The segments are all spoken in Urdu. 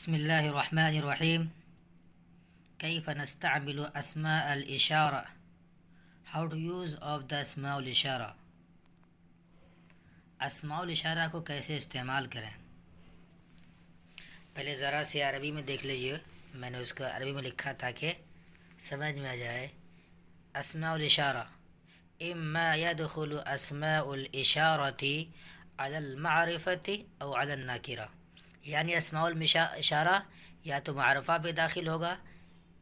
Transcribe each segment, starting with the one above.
بسم الله الرحمن الرحيم. كيف نستعمل أسماء الإشارة. How to use of the اسماء الإشارة. اسماء الإشارة کو کیسے استعمال کریں. پہلے ذرا سی عربی میں دیکھ لیجئے، میں نے اس کو عربی میں لکھا تاکہ سمجھ میں آ جائے. اسماء الإشارة إما يدخل أسماء الإشارة على المعرفة أو على النكرة. یعنی اسماء الاشارہ یا تو معرفہ پہ داخل ہوگا،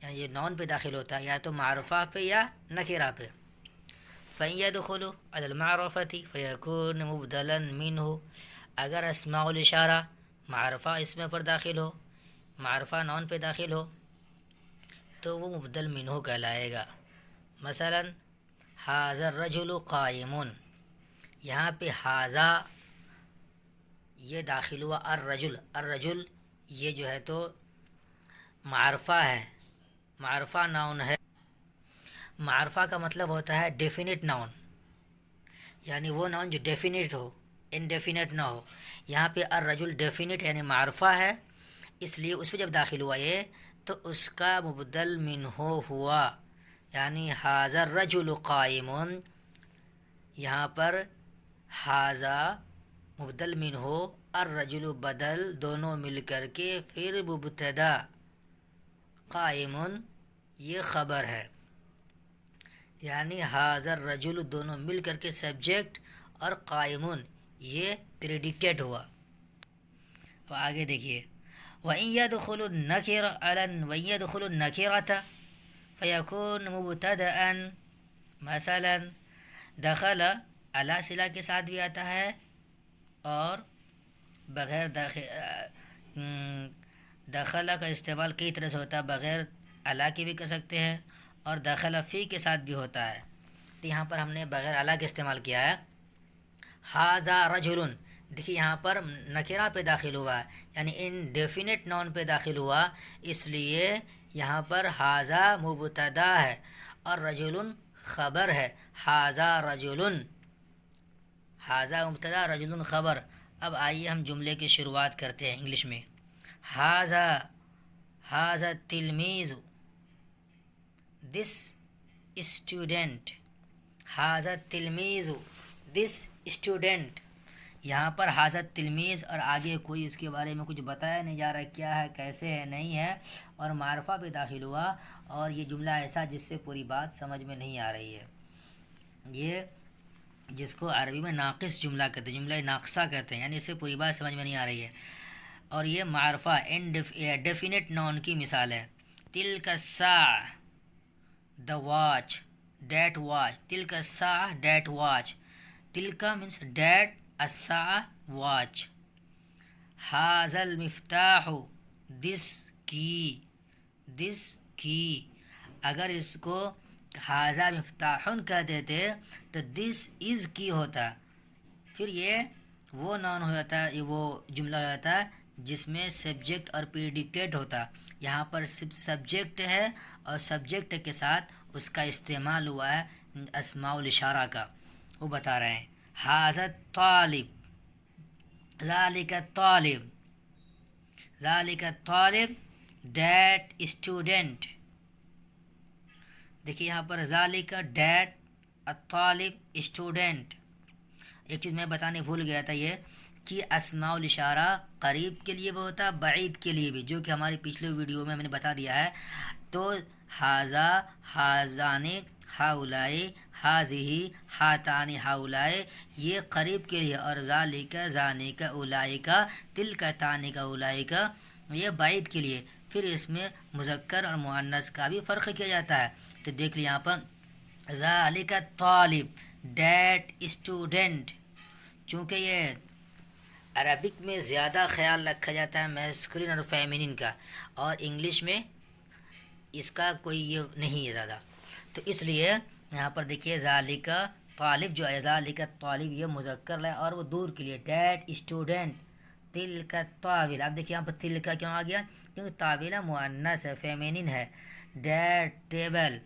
یعنی یہ نون پہ داخل ہوتا ہے، یا تو معرفہ پہ یا نکرہ پہ. فَيَدْخُلُ عَلَى الْمَعْرَفَةِ فَيَكُونُ مُبْدَلًا مِنْهُ. اگر اسماء الاشارہ معرفہ اسم پر داخل ہو، معرفہ نون پہ داخل ہو، تو وہ مبدل منہ کہلائے گا. مثلا هَذَا الرَّجُلُ قَائِمٌ، یہاں پہ هَذَا یہ داخل ہوا. الرجل یہ جو ہے تو معرفہ ہے، معرفہ ناؤن ہے. معرفہ کا مطلب ہوتا ہے ڈیفینٹ ناؤن، یعنی وہ ناؤن جو ڈیفینٹ ہو، انڈیفینٹ نہ ہو. یہاں پہ الرجل ڈیفینٹ یعنی معرفہ ہے، اس لیے اس پہ جب داخل ہوا یہ تو اس کا مبدل منہ ہوا. یعنی هذا الرجل قائم، یہاں پر هذا مبدل منہ، الرجل بدل، دونوں مل کر کے پھر مبتدا، قائم یہ خبر ہے. یعنی هذا الرجل دونوں مل کر کے سبجیکٹ اور قائم یہ پریڈیکیٹ ہوا. تو آگے دیکھیے وَإِن يَدْخُلُ النَّكِرَةَ فَيَكُونُ مُبْتَدَأً. مثلا دخل علی صلہ کے ساتھ بھی آتا ہے اور بغیر دخل کا استعمال کئی طرح سے ہوتا ہے، بغیر علی کے بھی کر سکتے ہیں اور دخل فی کے ساتھ بھی ہوتا ہے. تو یہاں پر ہم نے بغیر علی کے استعمال کیا ہے. هذا رجل، دیکھیے یہاں پر نکرہ پہ داخل ہوا، یعنی انڈیفینٹ نون پہ داخل ہوا، اس لیے یہاں پر هذا مبتدا ہے اور رجل خبر ہے. هذا رجل، هذا مبتدا رجل خبر. اب آئیے ہم جملے کی شروعات کرتے ہیں انگلش میں. هذا التلميذ، this student. هذا التلميذ this student. یہاں پر هذا التلميذ اور آگے کوئی اس کے بارے میں کچھ بتایا نہیں جا رہا کیا ہے، کیسے ہے، نہیں ہے، اور معرفہ پہ داخل ہوا، اور یہ جملہ ایسا جس سے پوری بات سمجھ میں نہیں آ رہی ہے. یہ جس کو عربی میں ناقص جملہ کہتے ہیں، جملہ ناقصہ کہتے ہیں، یعنی اس سے پوری بات سمجھ میں نہیں آ رہی ہے. اور یہ معرفہ ڈیفینٹ نون کی مثال ہے. تلک الساعہ، the watch، that watch. Tilak الساعہ that watch. Tilak means that، الساعہ watch. هذا المفتاح، this key، this key. اگر اس کو هذا مفتاح کہہ دیتے تو this is کی ہوتا، پھر یہ وہ نون ہو جاتا ہے، یہ وہ جملہ ہو جاتا ہے جس میں سبجیکٹ اور پریڈیکیٹ ہوتا. یہاں پر سبجیکٹ ہے اور سبجیکٹ کے ساتھ اس کا استعمال ہوا ہے اسماء الاشارہ کا. وہ بتا رہے ہیں هذا الطالب، ذلك الطالب، ذلك الطالب، that student. دیکھیے یہاں پر ذالک، ڈیٹ، الطالب، اسٹوڈنٹ. ایک چیز میں بتانے بھول گیا تھا، یہ کہ اسماء الاشارہ قریب کے لیے بھی ہوتا ہے، بعید کے لیے بھی، جو کہ ہماری پچھلے ویڈیو میں نے بتا دیا ہے. تو ھذا، ھذان، ھؤلاء، ھذہ، ھاتان، ھؤلاء یہ قریب کے لیے، اور ذالک، ذانک، اولئک، تلک، تانک، اولئک یہ بعید کے لیے. پھر اس میں مذکر اور مؤنث کا بھی فرق کیا جاتا ہے. تو دیکھ لیں یہاں پر ذالک الطالب، دیٹ اسٹوڈنٹ. چونکہ یہ عربک میں زیادہ خیال رکھا جاتا ہے میسکولین اور فیمینین کا، اور انگلش میں اس کا کوئی یہ نہیں ہے زیادہ، تو اس لیے یہاں پر دیکھیے ذالک طالب جو ہے، ذالک طالب یہ مذکر ہے اور وہ دور کے لیے، دیٹ اسٹوڈنٹ. تلک طاولہ، اب دیکھیے یہاں پر تلک کیوں آ گیا، کیونکہ طاولہ مؤنث ہے، فیمینین ہے. دیٹ ٹیبل،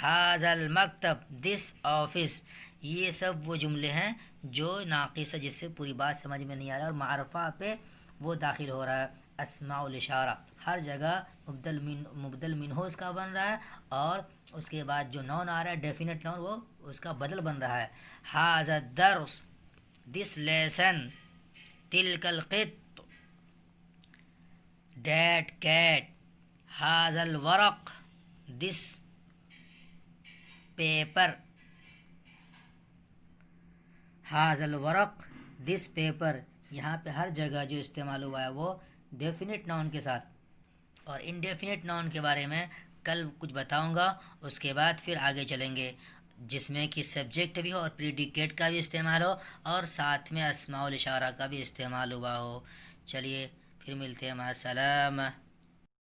ھذا المکتب، دس آفس. یہ سب وہ جملے ہیں جو ناقص ہے، جس سے پوری بات سمجھ میں نہیں آ رہا، اور معرفہ پہ وہ داخل ہو رہا ہے. اسماء الاشارہ، ہر جگہ مبدل منہ اس کا بن رہا ہے، اور اس کے بعد جو نون آ رہا ہے ڈیفینٹ نون وہ اس کا بدل بن رہا ہے. ھذا الدرس، دس لیسن، تلک القط، دیٹ کیٹ، ھذا الورق، دس پیپر، ھذا الورق، دس پیپر. یہاں پہ ہر جگہ جو استعمال ہوا ہے وہ ڈیفینٹ ناؤن کے ساتھ. اور انڈیفینٹ ناؤن کے بارے میں کل کچھ بتاؤں گا، اس کے بعد پھر آگے چلیں گے، جس میں کہ سبجیکٹ بھی ہو اور پریڈیکیٹ کا بھی استعمال ہو اور ساتھ میں اسماء الاشارہ کا بھی استعمال ہوا ہو. چلیے پھر ملتے ہیں، مع السلامہ.